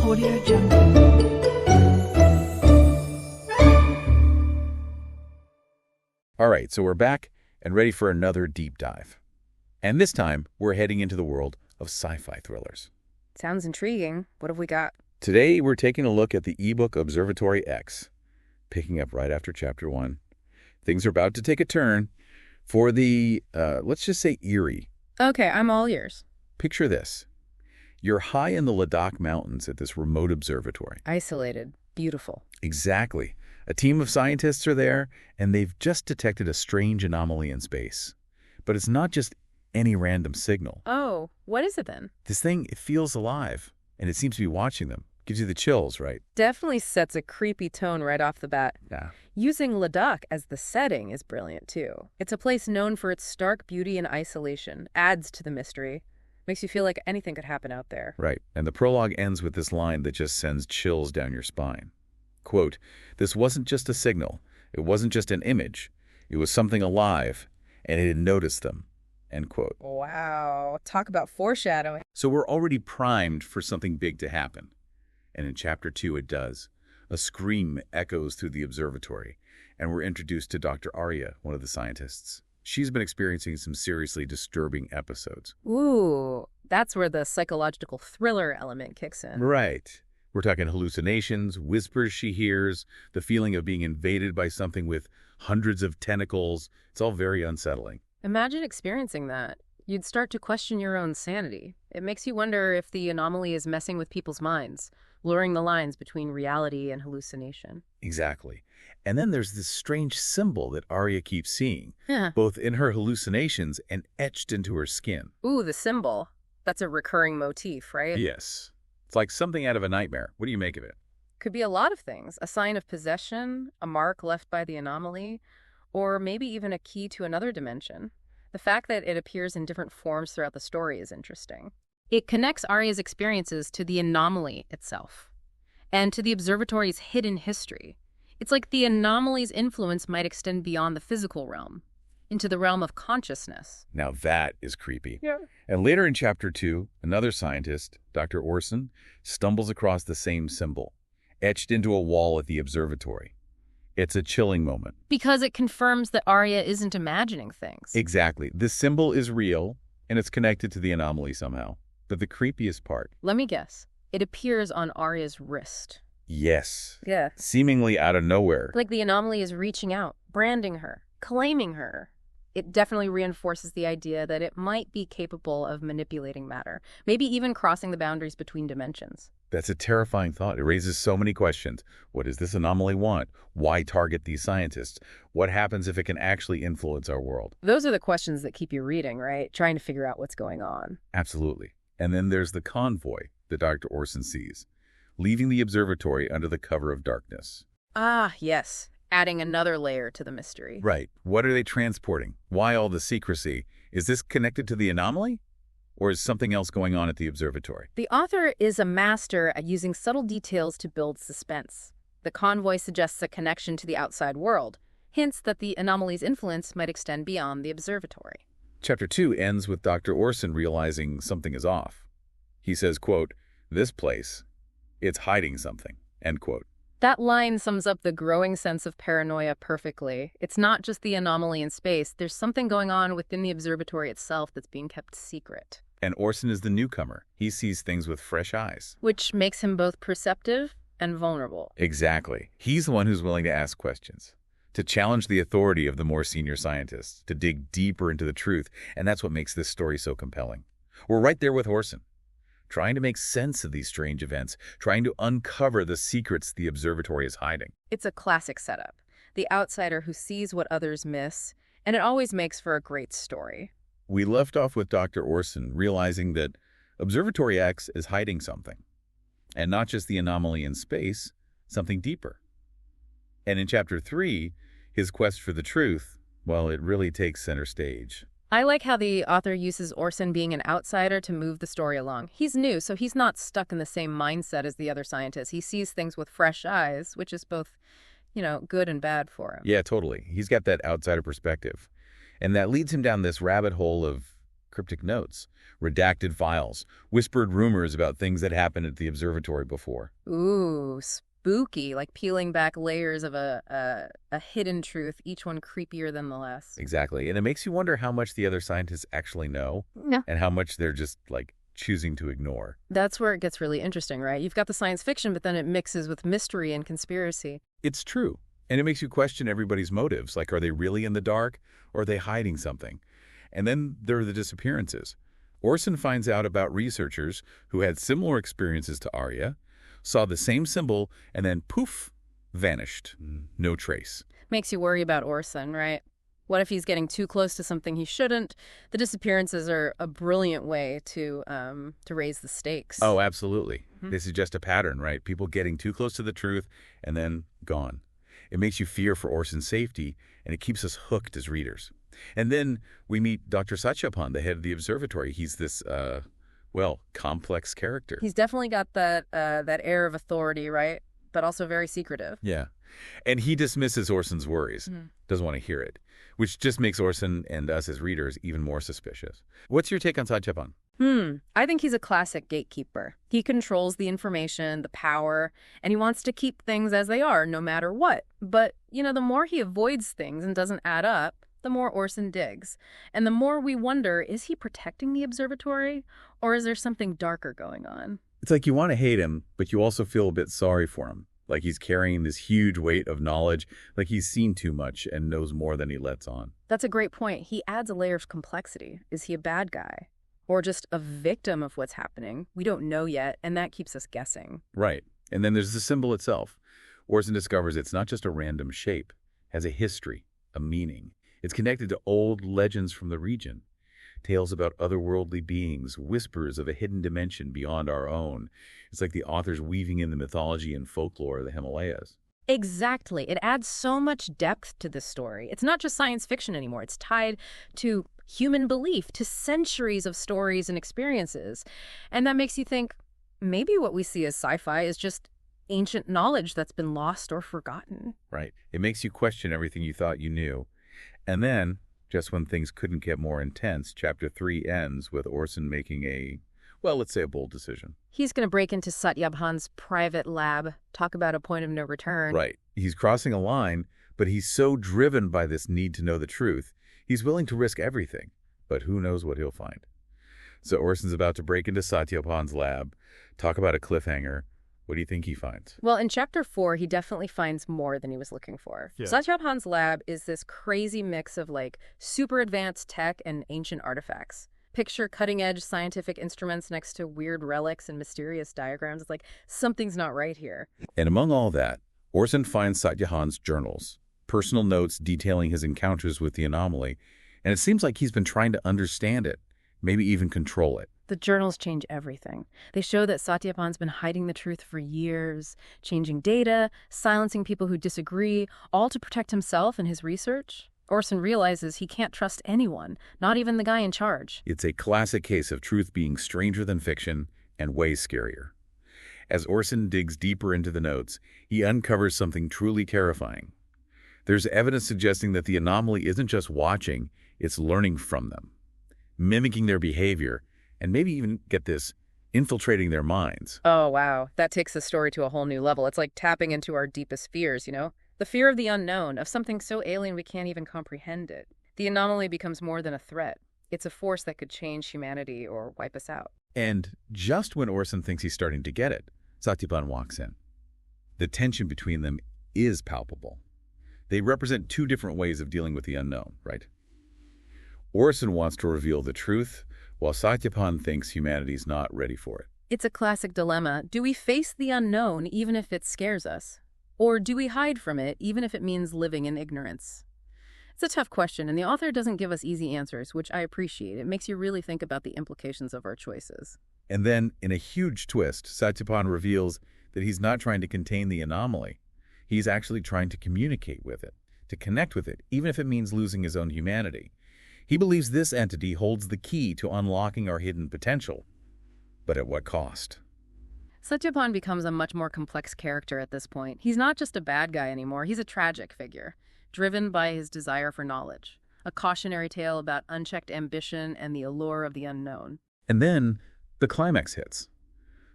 Audio Jungle. All right, so we're back and ready for another deep dive. And this time, we're heading into the world of sci-fi thrillers. Sounds intriguing. What have we got? Today, we're taking a look at the ebook Observatory X, picking up right after Chapter 1. Things are about to take a turn for the, let's just say eerie. Okay, I'm all ears. Picture this. You're high in the Ladakh Mountains at this remote observatory. Isolated. Beautiful. Exactly. A team of scientists are there, and they've just detected a strange anomaly in space. But it's not just any random signal. Oh, what is it then? This thing, it feels alive, and it seems to be watching them. Gives you the chills, right? Definitely sets a creepy tone right off the bat. Yeah. Using Ladakh as the setting is brilliant, too. It's a place known for its stark beauty and isolation. Adds to the mystery. Makes you feel like anything could happen out there. Right. And the prologue ends with this line that just sends chills down your spine. Quote, "This wasn't just a signal. It wasn't just an image. It was something alive, and it had noticed them." End quote. Wow. Talk about foreshadowing. So we're already primed for something big to happen. And in Chapter 2, it does. A scream echoes through the observatory, and we're introduced to Dr. Arya, one of the scientists. She's been experiencing some seriously disturbing episodes. Ooh, that's where the psychological thriller element kicks in. Right. We're talking hallucinations, whispers she hears, the feeling of being invaded by something with hundreds of tentacles. It's all very unsettling. Imagine experiencing that. You'd start to question your own sanity. It makes you wonder if the anomaly is messing with people's minds, blurring the lines between reality and hallucination. Exactly. And then there's this strange symbol that Arya keeps seeing, Yeah. both in her hallucinations and etched into her skin. Ooh, the symbol. That's a recurring motif, right? Yes. It's like something out of a nightmare. What do you make of it? Could be a lot of things. A sign of possession, a mark left by the anomaly, or maybe even a key to another dimension. The fact that it appears in different forms throughout the story is interesting. It connects Arya's experiences to the anomaly itself, and to the observatory's hidden history. It's like the anomaly's influence might extend beyond the physical realm, into the realm of consciousness. Now that is creepy. Yeah. And later in Chapter 2, another scientist, Dr. Orson, stumbles across the same symbol, etched into a wall at the observatory. It's a chilling moment. Because it confirms that Arya isn't imagining things. Exactly. This symbol is real, and it's connected to the anomaly somehow. But the creepiest part... Let me guess. It appears on Arya's wrist. Yes. Yeah. Seemingly out of nowhere. Like the anomaly is reaching out, branding her, claiming her. It definitely reinforces the idea that it might be capable of manipulating matter, maybe even crossing the boundaries between dimensions. That's a terrifying thought. It raises so many questions. What does this anomaly want? Why target these scientists? What happens if it can actually influence our world? Those are the questions that keep you reading, right? Trying to figure out what's going on. Absolutely. And then there's the convoy that Dr. Orson sees, leaving the observatory under the cover of darkness. Ah, yes. Adding another layer to the mystery. Right. What are they transporting? Why all the secrecy? Is this connected to the anomaly? Or is something else going on at the observatory? The author is a master at using subtle details to build suspense. The convoy suggests a connection to the outside world, hints that the anomaly's influence might extend beyond the observatory. Chapter 2 ends with Dr. Orson realizing something is off. He says, quote, "This place, it's hiding something," end quote. That line sums up the growing sense of paranoia perfectly. It's not just the anomaly in space. There's something going on within the observatory itself that's being kept secret. And Orson is the newcomer. He sees things with fresh eyes. Which makes him both perceptive and vulnerable. Exactly. He's the one who's willing to ask questions, to challenge the authority of the more senior scientists, to dig deeper into the truth. And that's what makes this story so compelling. We're right there with Orson, trying to make sense of these strange events, trying to uncover the secrets the observatory is hiding. It's a classic setup. The outsider who sees what others miss, and it always makes for a great story. We left off with Dr. Orson realizing that Observatory X is hiding something, and not just the anomaly in space, something deeper. And in Chapter 3, his quest for the truth, well, it really takes center stage. I like how the author uses Orson being an outsider to move the story along. He's new, so he's not stuck in the same mindset as the other scientists. He sees things with fresh eyes, which is both, good and bad for him. Yeah, totally. He's got that outsider perspective. And that leads him down this rabbit hole of cryptic notes, redacted files, whispered rumors about things that happened at the observatory before. Ooh, spooky, like peeling back layers of a hidden truth, each one creepier than the last. Exactly. And it makes you wonder how much the other scientists actually know and how much they're just, like, choosing to ignore. That's where it gets really interesting, right? You've got the science fiction, but then it mixes with mystery and conspiracy. It's true. And it makes you question everybody's motives. Like, are they really in the dark or are they hiding something? And then there are the disappearances. Orson finds out about researchers who had similar experiences to Arya, saw the same symbol, and then poof, vanished. No trace. Makes you worry about Orson, right? What if he's getting too close to something he shouldn't? The disappearances are a brilliant way to raise the stakes. Oh, absolutely. They suggest a pattern, right? People getting too close to the truth and then gone. It makes you fear for Orson's safety, and it keeps us hooked as readers. And then we meet Dr. Satyapan, the head of the observatory. He's this, complex character. He's definitely got that air of authority, right? But also very secretive. Yeah. And he dismisses Orson's worries, doesn't want to hear it, which just makes Orson and us as readers even more suspicious. What's your take on Satyapan? I think he's a classic gatekeeper. He controls the information, the power, and he wants to keep things as they are, no matter what. But, the more he avoids things and doesn't add up, the more Orson digs. And the more we wonder, is he protecting the observatory, or is there something darker going on? It's like you want to hate him, but you also feel a bit sorry for him. Like he's carrying this huge weight of knowledge, like he's seen too much and knows more than he lets on. That's a great point. He adds a layer of complexity. Is he a bad guy? Or just a victim of what's happening? We don't know yet, and that keeps us guessing. Right. And then there's the symbol itself. Orson discovers it's not just a random shape. It has a history, a meaning. It's connected to old legends from the region. Tales about otherworldly beings, whispers of a hidden dimension beyond our own. It's like the author's weaving in the mythology and folklore of the Himalayas. Exactly. It adds so much depth to this story. It's not just science fiction anymore. It's tied to human belief, to centuries of stories and experiences. And that makes you think, maybe what we see as sci-fi is just ancient knowledge that's been lost or forgotten. Right. It makes you question everything you thought you knew. And then, just when things couldn't get more intense, Chapter 3 ends with Orson making a bold decision. He's going to break into Satyapan's private lab, talk about a point of no return. Right. He's crossing a line, but he's so driven by this need to know the truth, he's willing to risk everything. But who knows what he'll find. So Orson's about to break into Satyapan's lab, talk about a cliffhanger. What do you think he finds? Well, in Chapter 4, he definitely finds more than he was looking for. Yeah. Satyapan's lab is this crazy mix of, super advanced tech and ancient artifacts. Picture cutting-edge scientific instruments next to weird relics and mysterious diagrams. It's like something's not right here. And among all that, Orson finds Satyapan's journals, personal notes detailing his encounters with the anomaly, and it seems like he's been trying to understand it, maybe even control it. The journals change everything. They show that Satyapan's been hiding the truth for years, changing data, silencing people who disagree, all to protect himself and his research. Orson realizes he can't trust anyone, not even the guy in charge. It's a classic case of truth being stranger than fiction and way scarier. As Orson digs deeper into the notes, he uncovers something truly terrifying. There's evidence suggesting that the anomaly isn't just watching, it's learning from them, mimicking their behavior, and maybe even, get this, infiltrating their minds. Oh, wow. That takes the story to a whole new level. It's like tapping into our deepest fears, The fear of the unknown, of something so alien we can't even comprehend it. The anomaly becomes more than a threat. It's a force that could change humanity or wipe us out. And just when Orson thinks he's starting to get it, Satyapan walks in. The tension between them is palpable. They represent two different ways of dealing with the unknown, right? Orson wants to reveal the truth, while Satyapan thinks humanity's not ready for it. It's a classic dilemma. Do we face the unknown even if it scares us? Or do we hide from it even if it means living in ignorance? It's a tough question, and the author doesn't give us easy answers, which I appreciate. It makes you really think about the implications of our choices. And then, in a huge twist, Satyapan reveals that he's not trying to contain the anomaly. He's actually trying to communicate with it, to connect with it, even if it means losing his own humanity. He believes this entity holds the key to unlocking our hidden potential. But at what cost? Satyapan becomes a much more complex character at this point. He's not just a bad guy anymore. He's a tragic figure, driven by his desire for knowledge. a cautionary tale about unchecked ambition and the allure of the unknown. And then the climax hits.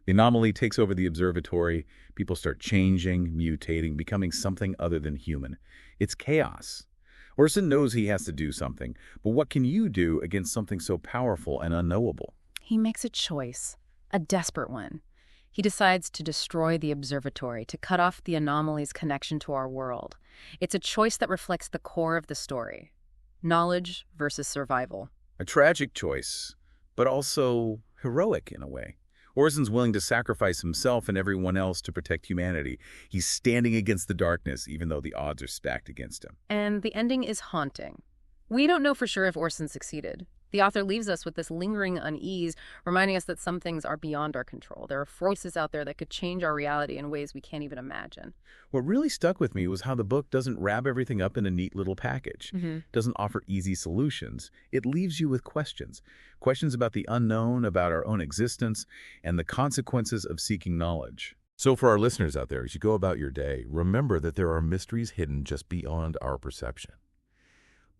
The anomaly takes over the observatory. People start changing, mutating, becoming something other than human. It's chaos. Orson knows he has to do something, but what can you do against something so powerful and unknowable? He makes a choice, a desperate one. He decides to destroy the observatory, to cut off the anomaly's connection to our world. It's a choice that reflects the core of the story: knowledge versus survival. A tragic choice, but also heroic in a way. Orson's willing to sacrifice himself and everyone else to protect humanity. He's standing against the darkness, even though the odds are stacked against him. And the ending is haunting. We don't know for sure if Orson succeeded. The author leaves us with this lingering unease, reminding us that some things are beyond our control. There are forces out there that could change our reality in ways we can't even imagine. What really stuck with me was how the book doesn't wrap everything up in a neat little package. Doesn't offer easy solutions. It leaves you with questions. Questions about the unknown, about our own existence, and the consequences of seeking knowledge. So for our listeners out there, as you go about your day, remember that there are mysteries hidden just beyond our perception.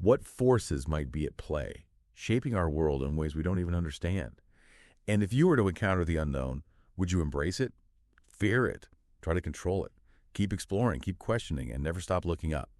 What forces might be at play, shaping our world in ways we don't even understand? And if you were to encounter the unknown, would you embrace it, fear it, try to control it? Keep exploring, keep questioning, and never stop looking up.